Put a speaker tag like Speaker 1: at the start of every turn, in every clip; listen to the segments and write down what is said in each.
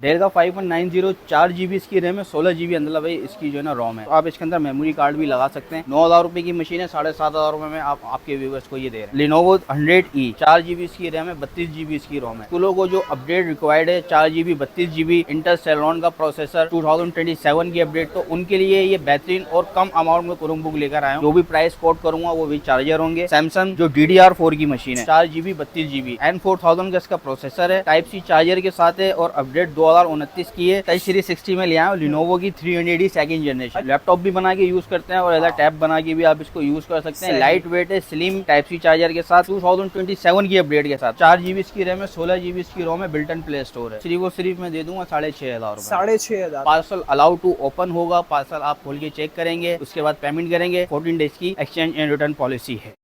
Speaker 1: Del का 5190 4 GB इसकी RAM है, 16 GB अंदर भाई इसकी जो है ना रोम है। तो आप इसके अंदर मेमोरी कार्ड भी लगा सकते हैं। 9,000 रुपए की मशीन है, 7,500 रुपए में आप आपके व्यूवर्स को ये दे रहे हैं। Lenovo 100E 4 GB इसकी रैम है, 32 GB इसकी रोम है। तो लोगों को जो अपडेट रिक्वायर्ड है 4 GB 32 GB इंटेल सेलेरॉन का प्रोसेसर 2027 की अपडेट, तो उनके लिए ये बेहतरीन और कम अमाउंट में क्रोमबुक लेकर आया हूँ। जो भी प्राइस कोट करूंगा वो भी चार्जर होंगे। सैमसंग जो DDR4 की मशीन है 4 GB 32 GB N4000 का इसका प्रोसेसर है, टाइप सी चार्जर के साथ है और अपडेट 2029 की है। टच सीरीज 60 में लिया है। Lenovo की 300E सेकंड जनरेशन लैपटॉप भी बना के यूज करते हैं और एज टैब बना के भी आप इसको यूज कर सकते हैं। लाइट वेट है, स्लिम टाइप सी चार्जर के साथ 2027 की अपडेट के साथ 4 GB इसकी रैम है, 16 GB इसकी रोम है। बिल्ट इन प्ले स्टोर है। सिर्फ और सिर्फ मैं दे दूंगा 6,500 रुपए।
Speaker 2: 6,500।
Speaker 1: पार्सल अलाउ टू ओपन होगा। पार्सल आप खोल के चेक करेंगे, उसके बाद पेमेंट करेंगे। 14 डेज की एक्सचेंज एंड रिटर्न पॉलिसी है।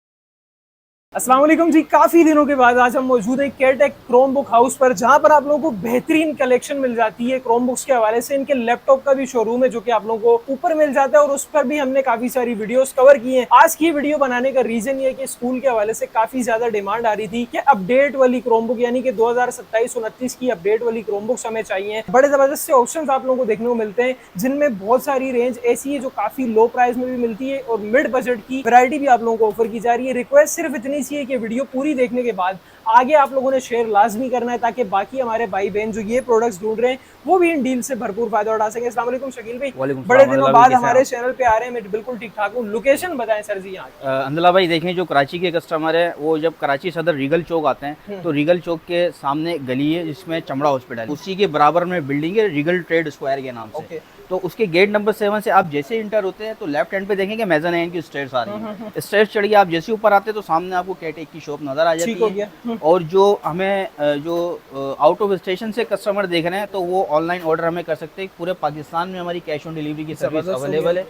Speaker 2: अस्सलाम वालेकुम जी, काफी दिनों के बाद आज हम मौजूद हैं केयरटेक क्रोमबुक हाउस पर, जहां पर आप लोगों को बेहतरीन कलेक्शन मिल जाती है क्रोमबुक्स के हवाले से। इनके लैपटॉप का भी शोरूम है जो कि आप लोगों को ऊपर मिल जाता है और उस पर भी हमने काफी सारी वीडियोस कवर की हैं। आज की वीडियो बनाने का रीजन ये है कि स्कूल के हवाले से काफी ज्यादा डिमांड आ रही थी कि अपडेट वाली क्रोमबुक यानी कि 2027-29 की अपडेट वाली क्रोमबुक्स हमें चाहिए। बड़े जबरदस्त से ऑप्शन आप लोगों को देखने को मिलते हैं, जिनमें बहुत सारी रेंज ऐसी है जो काफी लो प्राइस में भी मिलती है और मिड बजट की वैरायटी भी आप लोगों को ऑफर की जा रही है। रिक्वेस्ट सिर्फ इतनी सी है कि वीडियो पूरी देखने के बाद आगे आप लोगों ने शेयर लाजमी करना है, ताकि बाकी हमारे भाई बहन जो ये प्रोडक्ट्स ढूंढ रहे हैं वो भी इन डील से भरपूर फायदा उठा सकें। अस्सलाम वालेकुम शकील भाई, बड़े दिनों बाद हमारे चैनल पे आ रहे हैं। मैं बिल्कुल ठीक ठाक हूँ। लोकेशन बताएं सर जी यहाँ।
Speaker 1: अंदला भाई देखें, जो कराची के कस्टमर है वो जब कराची सदर रीगल चौक आते हैं तो रीगल चौक के सामने गली है जिसमें चमड़ा हॉस्पिटल, उसी के बराबर में बिल्डिंग है रीगल ट्रेड स्क्वायर के नाम से। तो उसके गेट नंबर 7 से आप जैसे इंटर होते हैं तो लेफ्ट हैंड पे देखेंगे मेज़ानाइन की स्टेयर्स आ रही है। स्टेयर्स चढ़िए, आप जैसे ऊपर आते हैं तो सामने आपको केयरटेक की शॉप नजर आ जाती है। और जो हमें जो आउट ऑफ स्टेशन से कस्टमर देख रहे हैं तो वो ऑनलाइन ऑर्डर हमें कर सकते हैं। पूरे पाकिस्तान में हमारी कैश ऑन डिलीवरी की सर्विस अवेलेबल है।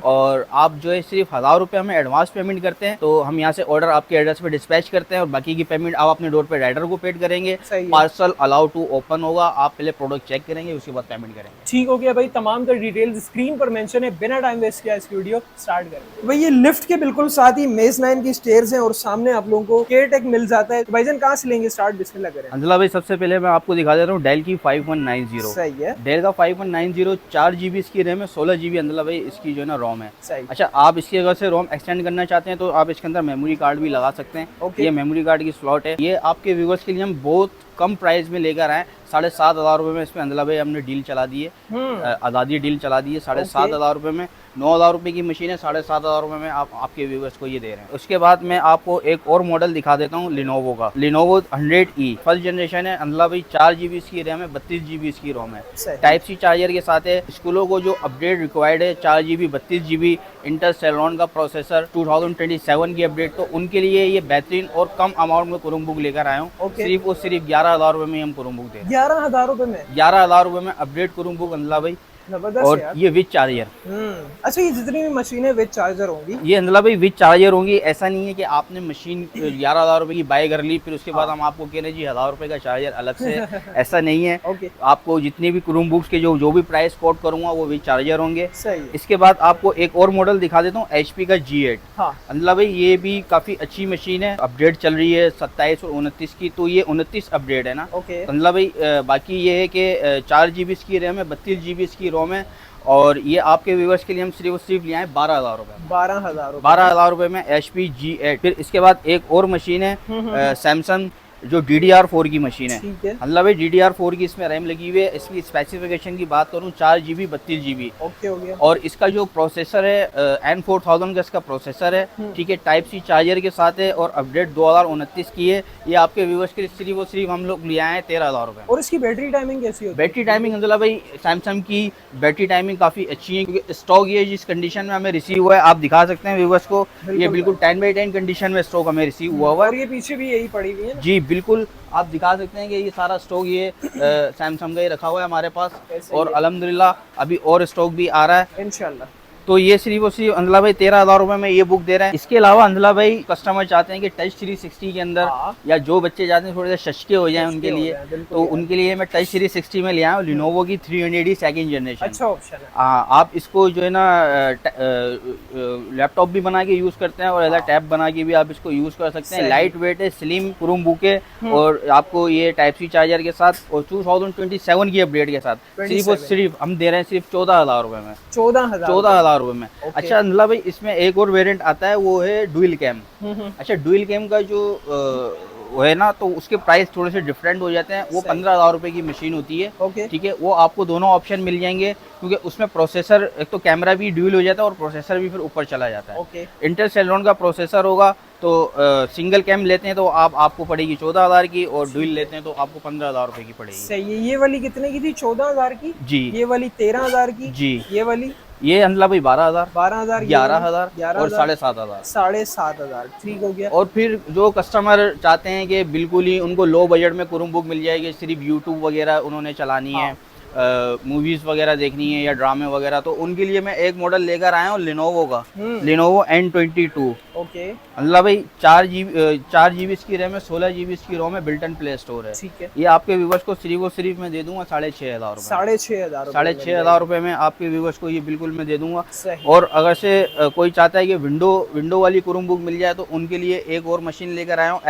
Speaker 1: और आप जो है सिर्फ 1,000 रुपये हमें एडवांस पेमेंट करते हैं तो हम यहाँ से ऑर्डर आपके एड्रेस पे डिस्पैच करते हैं और बाकी की पेमेंट आप अपने डोर पे राइडर को पेड करेंगे। पार्सल अलाउ टू ओपन होगा, आप पहले प्रोडक्ट चेक करेंगे उसके बाद पेमेंट करेंगे।
Speaker 2: ठीक हो गया भाई, तमाम का डिटेल स्क्रीन पर मेंशन है। बिना टाइम वेस्ट किया इसकी वीडियो स्टार्ट करें। भाई ये लिफ्ट के बिल्कुल साथ ही मेज़नाइन की स्टेयर्स हैं और सामने आप लोगों को केयरटेक मिल जाता है। तो भाईजान कहाँ से लेंगे स्टार्ट, बिस्मिल्लाह करें।
Speaker 1: अंजला भाई सबसे पहले मैं आपको दिखा देता हूँ डेल की 5190।
Speaker 2: सही है।
Speaker 1: डेल का 5190 4 GB इसकी रैम है, 16 GB अंदर भाई इसकी जो है ना रोम है।
Speaker 2: सही।
Speaker 1: अच्छा, आप इसकी अगर से रोम एक्सटेंड करना चाहते हैं तो आप इसके अंदर मेमोरी कार्ड भी लगा सकते हैं। ये मेमोरी कार्ड की स्लॉट है। ये आपके व्यूवर्स के लिए हम बहुत कम प्राइस में लेकर आए। 7,500 रुपए में इसमें अंदला भाई हमने डील चला दी है, आज़ादी डील चला दी है। 7,500 रुपए में 9,000 रुपए की मशीन है, 7,500 रुपए में आप आपके व्यूवर्स को ये दे रहे हैं। उसके बाद मैं आपको एक और मॉडल दिखा देता हूँ Lenovo का। Lenovo 100E फर्स्ट जनरेशन है अंदला भाई, 4 GB इसकी रैम है, 32 GB इसकी रोम है। टाइप सी चार्जर के साथ है। स्कूलों को जो अपडेट रिक्वायर्ड है 4 GB 32 GB इंटेल सेलेरॉन का प्रोसेसर 2027 की अपडेट, तो उनके लिए ये बेहतरीन और कम अमाउंट में क्रोमबुक लेकर आया हूँ। सिर्फ और सिर्फ 11,000 रुपए में हम क्रोमबुक दे रहे हैं।
Speaker 2: 11,000 रुपए में
Speaker 1: 11,000 रुपए में अपडेट क्रोमबुक अंदला भाई, और ये विद चार्जर।
Speaker 2: अच्छा, ये जितनी भी मशीनें विद चार्जर होंगी,
Speaker 1: ये अंदला भाई विद चार्जर होंगी। ऐसा नहीं है कि आपने मशीन 11,000 रुपए की बाय कर ली फिर उसके बाद हम आपको कह रहे हैं जी 1,000 रुपए का चार्जर अलग से। ऐसा नहीं है। आपको जितने भी क्रोमबुक्स के जो भी प्राइस कोट करूंगा वो विद चार्जर होंगे। इसके बाद आपको एक और मॉडल दिखा देता हूँ HP का G8। अंदला भाई ये भी काफी अच्छी मशीन है, अपडेट चल रही है 27 और 29 की, तो ये 29 अपडेट है ना। अंदला भाई बाकी ये है कि 4 GB इसकी रैम है, 32 GB इसकी रोम है। और ये आपके व्यूवर्स के लिए हम सिर्फ ले आए 12,000 रुपए। 12,000 रुपए में HP G8। फिर इसके बाद एक और मशीन है सैमसंग जो DDR4 की मशीन है। अल्लाह भाई DDR4 की इसमें रैम लगी हुई है। इसकी स्पेसिफिकेशन की बात करूँ 4 GB 32 GB। और इसका जो प्रोसेसर है N4000 का इसका प्रोसेसर है। ठीक है, टाइप सी चार्जर के साथ है और अपडेट 2029 की है। ये आपके व्यूवर्स के लिए सिर्फ और सिर्फ हम लोग ले आए हैं 13,000 रुपए।
Speaker 2: और इसकी बैटरी टाइमिंग कैसी होती है? बैटरी
Speaker 1: टाइमिंग अल्लाह भाई सैमसंग की बैटरी टाइमिंग काफी अच्छी है, क्योंकि स्टॉक ये जिस कंडीशन में हमें रिसीव हुआ है आप दिखा सकते हैं व्यूवर्स को। ये बिल्कुल 10/10 कंडीशन में स्टॉक हमें रिसीव हुआ है।
Speaker 2: और ये पीछे भी यही पड़ी हुई है
Speaker 1: जी बिल्कुल, आप दिखा सकते हैं कि ये सारा स्टॉक ये सैमसंग का ही रखा हुआ है हमारे पास। और अल्हम्दुलिल्लाह अभी और स्टॉक भी आ रहा है
Speaker 2: इंशाल्लाह।
Speaker 1: तो ये सिर्फ और सिर्फ अंदला भाई 13,000 रुपए में ये बुक दे रहे हैं। इसके अलावा अंदला भाई कस्टमर चाहते हैं कि टच 360 के अंदर या जो बच्चे चाहते हैं थोड़े से शशके हो जाएं उनके लिए, तो उनके लिए मैं टच 360 में ले आया हूँ लिनोवो की 300D सेकंड जनरेशन।
Speaker 2: अच्छा ऑप्शन है।
Speaker 1: आप इसको जो है ना लैपटॉप भी बना के यूज करते हैं और एज टैब बना के भी आप इसको यूज कर सकते हैं। लाइट वेट है, स्लिम क्रोम बुक है और आपको ये टाइप सी चार्जर के साथ और 2027 की अपडेट के साथ सिर्फ और सिर्फ हम दे रहे हैं सिर्फ 14,000 रुपए में। 14,000 रुपए में। अच्छा अंदला भाई इसमें एक और वेरिएंट आता है, वो है डुअल कैम। अच्छा डुअल कैम का जो वो है ना, तो उसके प्राइस थोड़े से डिफरेंट हो जाते हैं। वो 15,000 रुपए की मशीन होती है। ठीक है, वो आपको दोनों ऑप्शन मिल जाएंगे क्योंकि उसमें प्रोसेसर एक तो कैमरा भी ड्यूल हो जाता है और प्रोसेसर भी फिर ऊपर चला जाता है। इंटेल सेलेरॉन का प्रोसेसर होगा तो सिंगल कैम लेते हैं तो आपको पड़ेगी 14,000 की और ड्यूल लेते हैं तो आपको 15,000 रुपए की पड़ेगी।
Speaker 2: सही है। ये वाली कितने की थी? 14,000 की
Speaker 1: जी।
Speaker 2: ये वाली 13,000 की जी। ये वाली
Speaker 1: ये अंदला भाई 12,000
Speaker 2: 11,000
Speaker 1: और 7,500
Speaker 2: 7,500 ठीक हो गया।
Speaker 1: और फिर जो कस्टमर चाहते हैं कि बिल्कुल ही उनको लो बजट में क्रोम बुक मिल जाएगी, सिर्फ यूट्यूब वगैरह उन्होंने चलानी है, मूवीज वगैरह देखनी है या ड्रामे वगैरह, तो उनके लिए मैं एक मॉडल लेकर आया हूँ लिनोवो का, लिनोवो N22।
Speaker 2: ओके
Speaker 1: अल्लाह भाई 4 GB इसकी रैम है, 16 GB इसकी रोम है, बिल्ट इन प्ले स्टोर है।
Speaker 2: ठीक है।
Speaker 1: ये आपके व्यूवर्स को सिर्फ और सिर्फ मैं दे दूंगा 6,500 रुपए।
Speaker 2: 6,500
Speaker 1: रुपए में आपके व्यूवर्स को ये बिल्कुल मैं दे दूंगा। और अगर से कोई चाहता है कि विंडो वाली क्रोम बुक मिल जाए तो उनके लिए एक और मशीन लेकर आया हूँ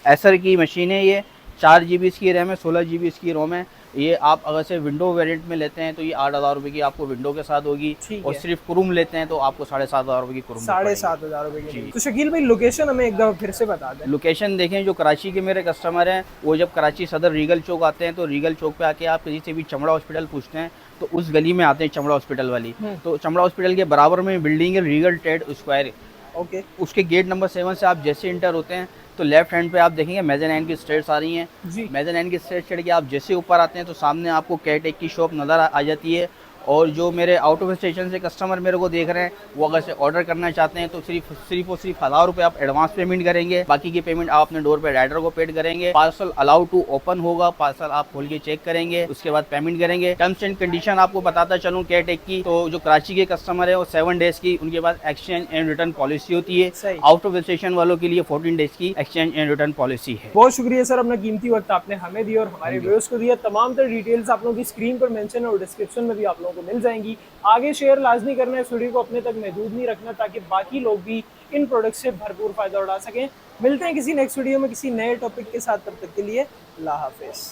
Speaker 1: एसर की मशीन है। ये 4 GB इसकी रैम है, 16 GB इसकी रोम है। ये आप अगर से विंडो वेरिएंट में लेते हैं तो ये 8,000 रुपए की आपको विंडो के साथ होगी और सिर्फ क्रोम लेते हैं तो आपको 7,500 रुपए की क्रोम।
Speaker 2: 7,500 रुपए की। तो शकील भाई लोकेशन हमें एक दफा फिर से बता दें।
Speaker 1: लोकेशन देखें, जो कराची के मेरे कस्टमर हैं वो जब कराची सदर रीगल चौक आते हैं तो रीगल चौक पे आके आप किसी से भी चमड़ा हॉस्पिटल पूछते हैं तो उस गली में आते हैं चमड़ा हॉस्पिटल वाली। तो चमड़ा हॉस्पिटल के बराबर में बिल्डिंग है रीगल ट्रेड स्क्वायर।
Speaker 2: ओके।
Speaker 1: उसके गेट नंबर 7 से आप जैसे इंटर होते हैं तो लेफ्ट हैंड पे आप देखेंगे मेज़ानाइन की स्टेयर्स आ रही हैं। मेज़ानाइन की स्टेयर्स चढ़ के आप जैसे ऊपर आते हैं तो सामने आपको केयरटेक की शॉप नज़र आ जाती है। और जो मेरे आउट ऑफ स्टेशन से कस्टमर मेरे को देख रहे हैं वो अगर से ऑर्डर करना चाहते हैं तो सिर्फ और सिर्फ 1,000 रुपये आप एडवांस पेमेंट करेंगे, बाकी की पेमेंट आप अपने डोर पे राइडर को पेड करेंगे। पार्सल अलाउ टू ओपन होगा, पार्सल आप खोल के चेक करेंगे, उसके बाद पेमेंट करेंगे। टर्म्स एंड कंडीशन आपको बताता चलूँ केयरटेक की, तो जो कराची के कस्टमर है वो 7 डेज की उनके पास एक्सचेंज एंड रिटर्न पॉलिसी होती है। आउट ऑफ स्टेशन वालों के लिए 14 डेज की एक्सचेंज एंड रिटर्न पॉलिसी है।
Speaker 2: बहुत शुक्रिया सर, अपना कीमती वक्त आपने हमें दिया और हमारे व्यूअर्स को दिया। तमाम तरह डिटेल्स आप लोगों की स्क्रीन पर मेंशन और डिस्क्रिप्शन में भी आप लोगों को मिल जाएंगी। आगे शेयर लाजमी करना है, इस वीडियो को अपने तक महदूद नहीं रखना ताकि बाकी लोग भी इन प्रोडक्ट से भरपूर फायदा उठा सकें। मिलते हैं किसी नेक्स्ट वीडियो में किसी नए टॉपिक के साथ, तब तक के लिए अल्लाह हाफिज़।